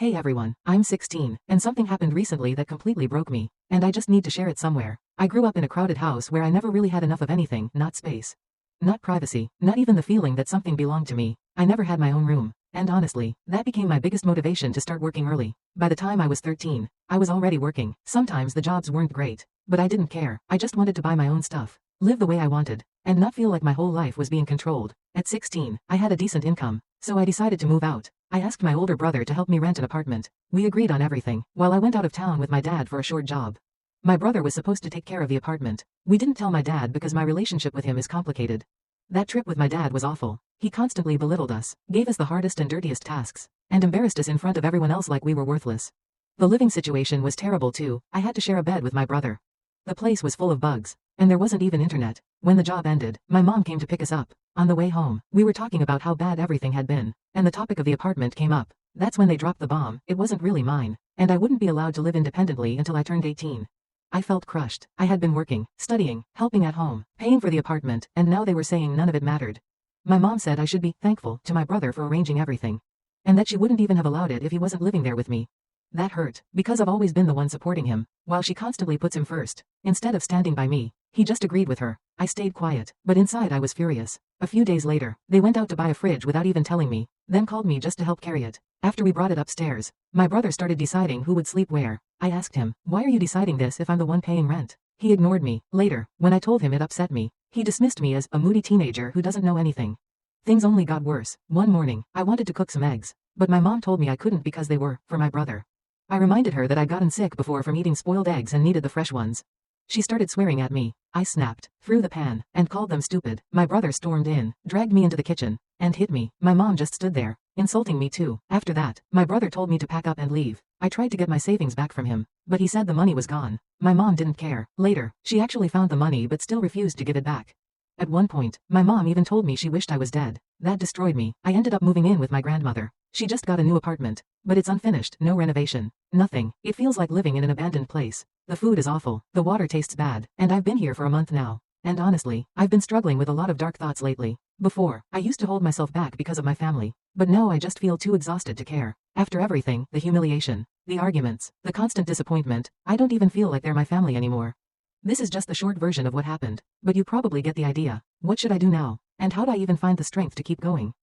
Hey everyone, I'm 16, and something happened recently that completely broke me, and I just need to share it somewhere. I grew up in a crowded house where I never really had enough of anything, not space. Not privacy, not even the feeling that something belonged to me. I never had my own room, and honestly, that became my biggest motivation to start working early. By the time I was 13, I was already working. Sometimes the jobs weren't great, but I didn't care. I just wanted to buy my own stuff, live the way I wanted, and not feel like my whole life was being controlled. At 16, I had a decent income, so I decided to move out. I asked my older brother to help me rent an apartment. We agreed on everything, while I went out of town with my dad for a short job. My brother was supposed to take care of the apartment. We didn't tell my dad because my relationship with him is complicated. That trip with my dad was awful. He constantly belittled us, gave us the hardest and dirtiest tasks, and embarrassed us in front of everyone else like we were worthless. The living situation was terrible too. I had to share a bed with my brother. The place was full of bugs, and there wasn't even internet. When the job ended, my mom came to pick us up. On the way home, we were talking about how bad everything had been, and the topic of the apartment came up. That's when they dropped the bomb. It wasn't really mine, and I wouldn't be allowed to live independently until I turned 18. I felt crushed. I had been working, studying, helping at home, paying for the apartment, and now they were saying none of it mattered. My mom said I should be thankful to my brother for arranging everything, and that she wouldn't even have allowed it if he wasn't living there with me. That hurt, because I've always been the one supporting him, while she constantly puts him first. Instead of standing by me, he just agreed with her. I stayed quiet, but inside I was furious. A few days later, they went out to buy a fridge without even telling me, then called me just to help carry it. After we brought it upstairs, my brother started deciding who would sleep where. I asked him, why are you deciding this if I'm the one paying rent? He ignored me. Later, when I told him it upset me, he dismissed me as a moody teenager who doesn't know anything. Things only got worse. One morning, I wanted to cook some eggs, but my mom told me I couldn't because they were for my brother. I reminded her that I'd gotten sick before from eating spoiled eggs and needed the fresh ones. She started swearing at me. I snapped, threw the pan, and called them stupid. My brother stormed in, dragged me into the kitchen, and hit me. My mom just stood there, insulting me too. After that, my brother told me to pack up and leave. I tried to get my savings back from him, but he said the money was gone. My mom didn't care. Later, she actually found the money but still refused to give it back. At one point, my mom even told me she wished I was dead. That destroyed me. I ended up moving in with my grandmother. She just got a new apartment, but it's unfinished, no renovation, nothing. It feels like living in an abandoned place. The food is awful, the water tastes bad, and I've been here for a month now. And honestly, I've been struggling with a lot of dark thoughts lately. Before, I used to hold myself back because of my family, but now I just feel too exhausted to care. After everything, the humiliation, the arguments, the constant disappointment, I don't even feel like they're my family anymore. This is just the short version of what happened, but you probably get the idea. What should I do now? And how do I even find the strength to keep going?